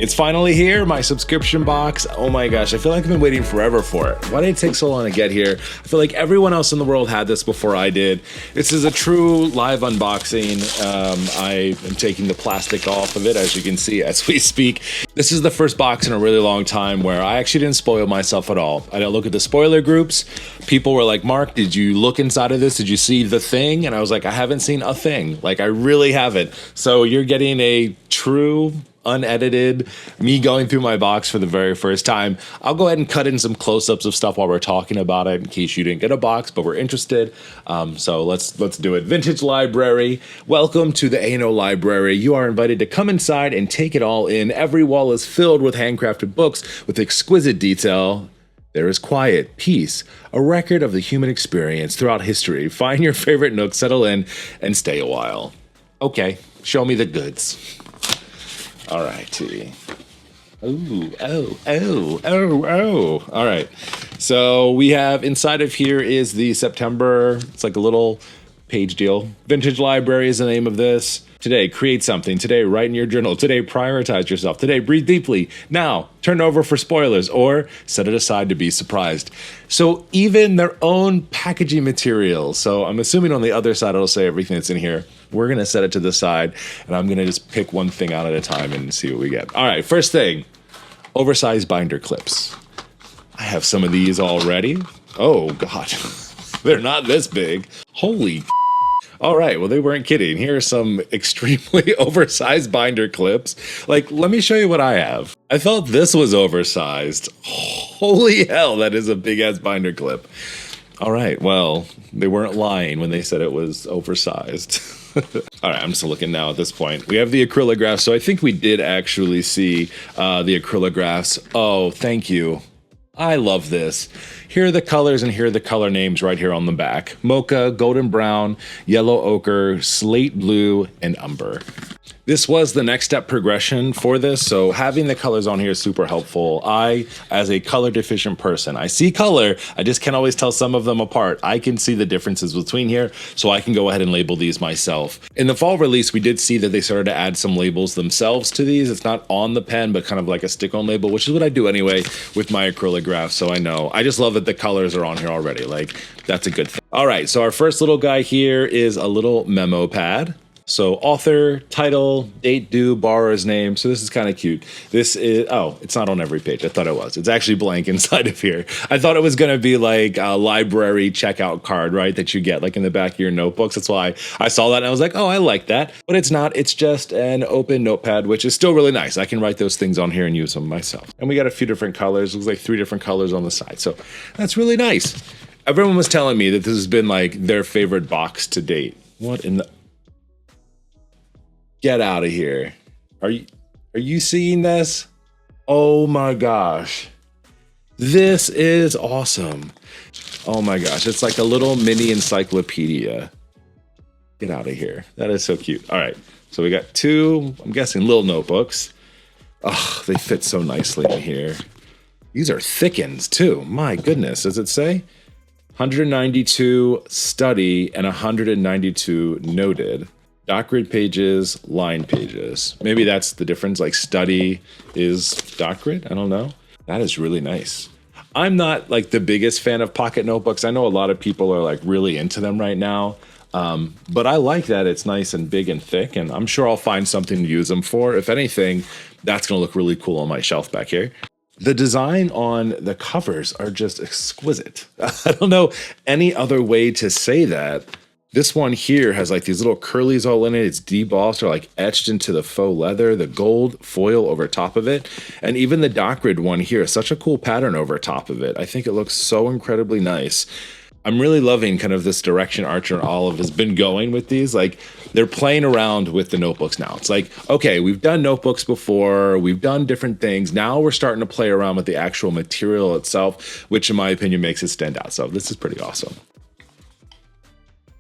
It's finally here, my subscription box. Oh my gosh, I feel like I've been waiting forever for it. Why did it take so long to get here? I feel like everyone else in the world had this before I did. This is a true live unboxing. I am taking the plastic off of it, as you can see as we speak. This is the first box in a really long time where I actually didn't spoil myself at all. I didn't look at the spoiler groups. People were like, Mark, did you look inside of this? Did you see the thing? And I was like, I haven't seen a thing. Like, I really haven't. So you're getting a true unedited me going through my box for the very first time. I'll go ahead and cut in some close-ups of stuff while we're talking about it in case you didn't get a box but we're interested. So let's do it. Vintage Library. Welcome to the A&O Library. You are invited to come inside and take it all in. Every wall is filled with handcrafted books with exquisite detail. There is quiet, peace, a record of the human experience throughout history. Find your favorite nook, settle in, and stay a while. Okay, show me the goods. All righty. Oh. All right. So we have inside of here is the September. It's like a little page deal. Vintage Library is the name of this. Today, create something. Today, write in your journal. Today, prioritize yourself. Today, breathe deeply. Now, turn over for spoilers or set it aside to be surprised. So even their own packaging materials. So I'm assuming on the other side, it'll say everything that's in here. We're going to set it to the side, and I'm going to just pick one thing out at a time and see what we get. All right, first thing, oversized binder clips. I have some of these already. Oh, God. They're not this big. Holy all right, well, they weren't kidding. Here are some extremely oversized binder clips. Like, let me show you what I have. I thought this was oversized. Holy hell, that is a big-ass binder clip. All right, well, they weren't lying when they said it was oversized. All right, I'm just looking now at this point. We have the acrylographs, so I think we did actually see the acrylographs. Oh, thank you. I love this. Here are the colors and here are the color names right here on the back. Mocha, golden brown, yellow ochre, slate blue, and umber. This was the next step progression for this, so having the colors on here is super helpful. I, as a color deficient person, I see color, I just can't always tell some of them apart. I can see the differences between here, so I can go ahead and label these myself. In the fall release, we did see that they started to add some labels themselves to these. It's not on the pen, but kind of like a stick-on label, which is what I do anyway with my acrylographs, so I know. I just love that the colors are on here already. Like, that's a good thing. All right, so our first little guy here is a little memo pad. So author, title, date due, borrower's name. So this is kind of cute. This is, oh, it's not on every page. I thought it was. It's actually blank inside of here. I thought it was going to be like a library checkout card, right, that you get like in the back of your notebooks. That's why I saw that and I was like, oh, I like that. But it's not. It's just an open notepad, which is still really nice. I can write those things on here and use them myself. And we got a few different colors. Looks like 3 different colors on the side. So that's really nice. Everyone was telling me that this has been like their favorite box to date. What in the... Get out of here. Are you seeing this? Oh my gosh. This is awesome. Oh my gosh. It's like a little mini encyclopedia. Get out of here. That is so cute. All right. So we got 2, I'm guessing, little notebooks. Oh, they fit so nicely in here. These are thickens too. My goodness. Does it say? 192 study and 192 noted. Dot grid pages, line pages. Maybe that's the difference, like study is dot grid, I don't know. That is really nice. I'm not like the biggest fan of pocket notebooks. I know a lot of people are like really into them right now, but I like that it's nice and big and thick, and I'm sure I'll find something to use them for. If anything, that's gonna look really cool on my shelf back here. The design on the covers are just exquisite. I don't know any other way to say that. This one here has like these little curlies all in it. It's debossed or like etched into the faux leather, the gold foil over top of it. And even the dot grid one here is such a cool pattern over top of it. I think it looks so incredibly nice. I'm really loving kind of this direction Archer and Olive has been going with these. Like, they're playing around with the notebooks now. It's like, okay, we've done notebooks before, we've done different things. Now we're starting to play around with the actual material itself, which in my opinion makes it stand out. So this is pretty awesome.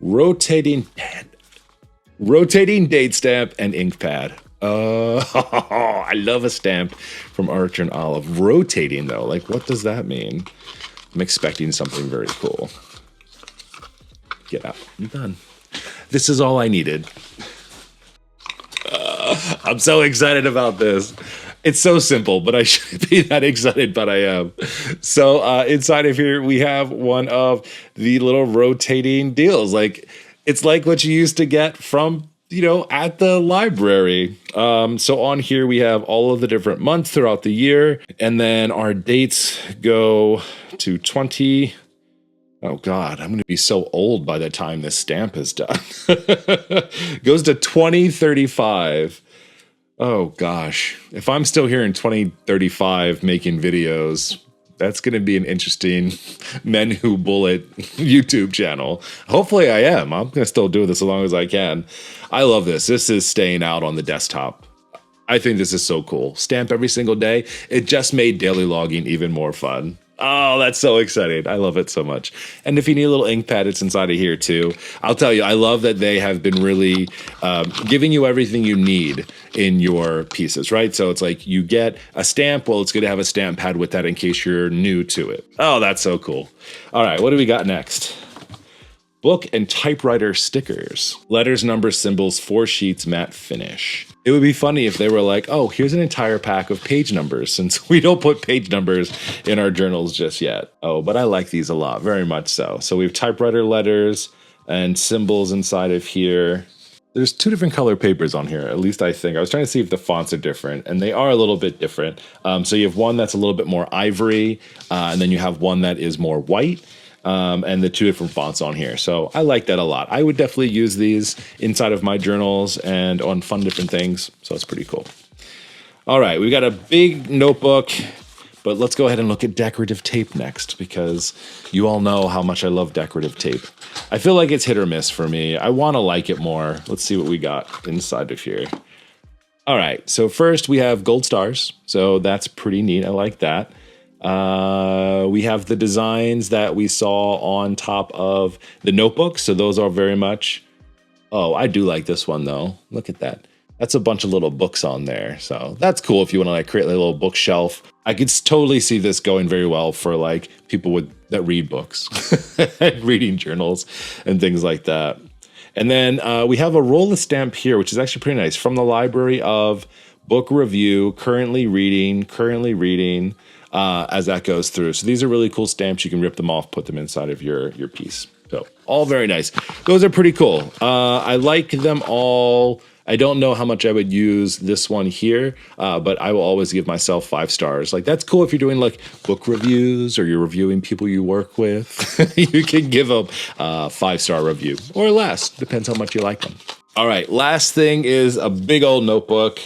Rotating date stamp and ink pad. I love a stamp from Archer and Olive. Rotating though, like what does that mean? I'm expecting something very cool. Get out, I'm done. This is all I needed. I'm so excited about this. It's so simple, but I shouldn't be that excited, but I am. So inside of here, we have one of the little rotating deals. Like it's like what you used to get from at the library. So on here we have all of the different months throughout the year, and then our dates go to 20. Oh God, I'm going to be so old by the time this stamp is done. Goes to 2035. Oh gosh, if I'm still here in 2035 making videos, that's going to be an interesting Men Who Bullet YouTube channel. Hopefully I am. I'm going to still do this as long as I can. I love this. This is staying out on the desktop. I think this is so cool. Stamp every single day. It just made daily logging even more fun. Oh, that's so exciting. I love it so much. And if you need a little ink pad, it's inside of here too. I'll tell you, I love that they have been really giving you everything you need in your pieces, right? So it's like you get a stamp. Well, it's good to have a stamp pad with that in case you're new to it. Oh, that's so cool. All right, what do we got next? Book and typewriter stickers. Letters, numbers, symbols, 4 sheets, matte finish. It would be funny if they were like, oh, here's an entire pack of page numbers, since we don't put page numbers in our journals just yet. Oh, but I like these a lot, very much so. So we have typewriter letters and symbols inside of here. There's 2 different color papers on here, at least I think. I was trying to see if the fonts are different, and they are a little bit different. So you have one that's a little bit more ivory, and then you have one that is more white. And the 2 different fonts on here. So I like that a lot. I would definitely use these inside of my journals and on fun different things. So it's pretty cool. All right, we got a big notebook, but let's go ahead and look at decorative tape next, because you all know how much I love decorative tape. I feel like it's hit or miss for me. I want to like it more. Let's see what we got inside of here. All right, so first we have gold stars. So that's pretty neat. I like that. We have the designs that we saw on top of the notebook. So those are very much, oh, I do like this one though. Look at that. That's a bunch of little books on there. So that's cool if you want to like create a little bookshelf. I could totally see this going very well for like people that read books, reading journals and things like that. And then we have a roll of stamp here, which is actually pretty nice, from the library of book review, currently reading, as that goes through. So these are really cool stamps. You can rip them off, put them inside of your piece. So all very nice. Those are pretty cool. I like them all. I don't know how much I would use this one here, but I will always give myself 5 stars. Like that's cool if you're doing like book reviews or you're reviewing people you work with. You can give them a 5-star review or less. Depends how much you like them. All right, last thing is a big old notebook.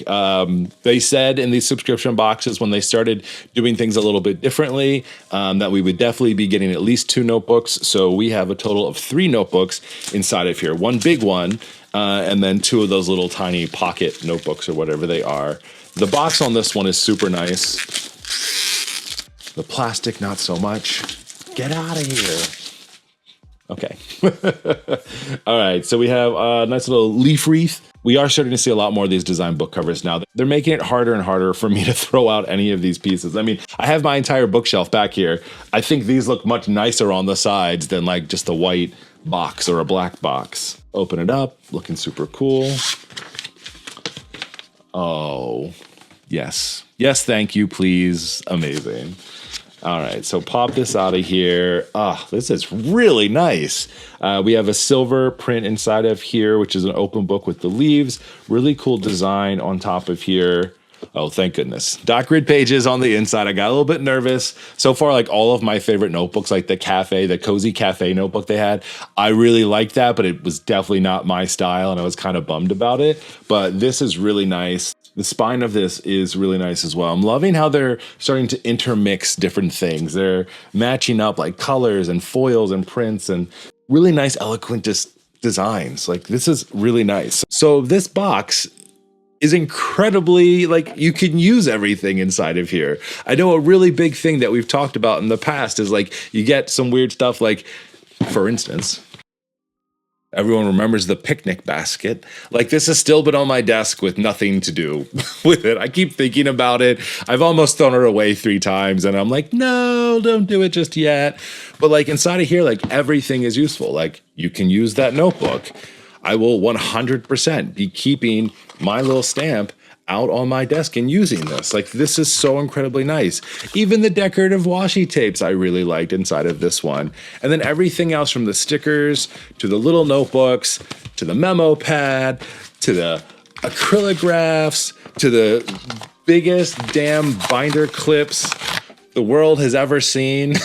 They said in these subscription boxes when they started doing things a little bit differently that we would definitely be getting at least 2 notebooks. So we have a total of 3 notebooks inside of here. One big one, and then 2 of those little tiny pocket notebooks or whatever they are. The box on this one is super nice. The plastic, not so much. Get out of here. Okay. All right. So we have a nice little leaf wreath. We are starting to see a lot more of these design book covers now. They're making it harder and harder for me to throw out any of these pieces. I mean, I have my entire bookshelf back here. I think these look much nicer on the sides than like just a white box or a black box. Open it up. Looking super cool. Oh, yes. Yes, thank you, please. Amazing. All right, so pop this out of here. This is really nice. We have a silver print inside of here, which is an open book with the leaves. Really cool design on top of here. Oh, thank goodness. Dot grid pages on the inside. I got a little bit nervous. So far, like all of my favorite notebooks, like the Cozy Cafe notebook they had, I really liked that, but it was definitely not my style, and I was kind of bummed about it. But this is really nice. The spine of this is really nice as well. I'm loving how they're starting to intermix different things. They're matching up like colors and foils and prints and really nice, eloquent designs. Like this is really nice. So this box is incredibly, like, you can use everything inside of here. I know a really big thing that we've talked about in the past is like you get some weird stuff, like, for instance, everyone remembers the picnic basket. Like this has still been on my desk with nothing to do with it. I keep thinking about it. I've almost thrown it away 3 times and I'm like, no, don't do it just yet. But like inside of here, like everything is useful. Like you can use that notebook. I will 100% be keeping my little stamp out on my desk and using this. Like, this is so incredibly nice. Even the decorative washi tapes I really liked inside of this one. And then everything else, from the stickers to the little notebooks to the memo pad to the acrylographs to the biggest damn binder clips the world has ever seen.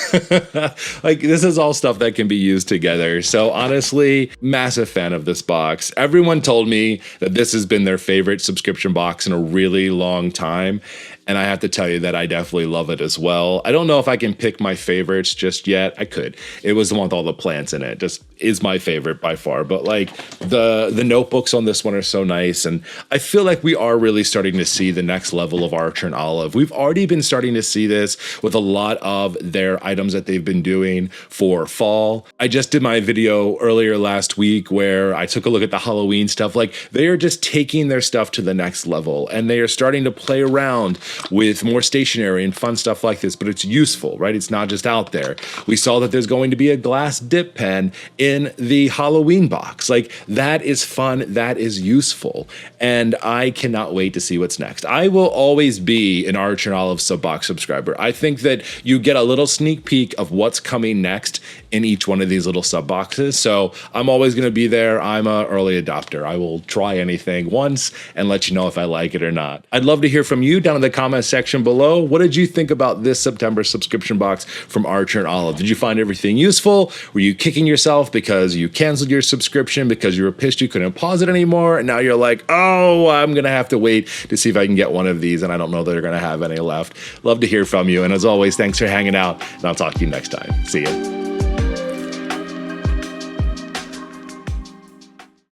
Like, this is all stuff that can be used together. So honestly, massive fan of this box. Everyone told me that this has been their favorite subscription box in a really long time. And I have to tell you that I definitely love it as well. I don't know if I can pick my favorites just yet. I could. It was the one with all the plants in it. Just is my favorite by far. But like, the notebooks on this one are so nice. And I feel like we are really starting to see the next level of Archer and Olive. We've already been starting to see this with a lot of their items that they've been doing for fall. I just did my video earlier last week where I took a look at the Halloween stuff. Like, they are just taking their stuff to the next level, and they are starting to play around with more stationery and fun stuff like this, but it's useful, right? It's not just out there. We saw that there's going to be a glass dip pen in the Halloween box. Like, that is fun, that is useful, and I cannot wait to see what's next. I will always be an Archer and Olive sub-box subscriber. I think that you get a little sneak peek of what's coming next in each one of these little sub-boxes, so I'm always going to be there. I'm an early adopter. I will try anything once and let you know if I like it or not. I'd love to hear from you down in the comment section below. What did you think about this September subscription box from Archer and Olive? Did you find everything useful? Were you kicking yourself because you canceled your subscription because you were pissed you couldn't pause it anymore, and now you're like, oh, I'm gonna have to wait to see if I can get one of these, and I don't know that they're gonna have any left? Love to hear from you, and as always, thanks for hanging out, and I'll talk to you next time. See ya.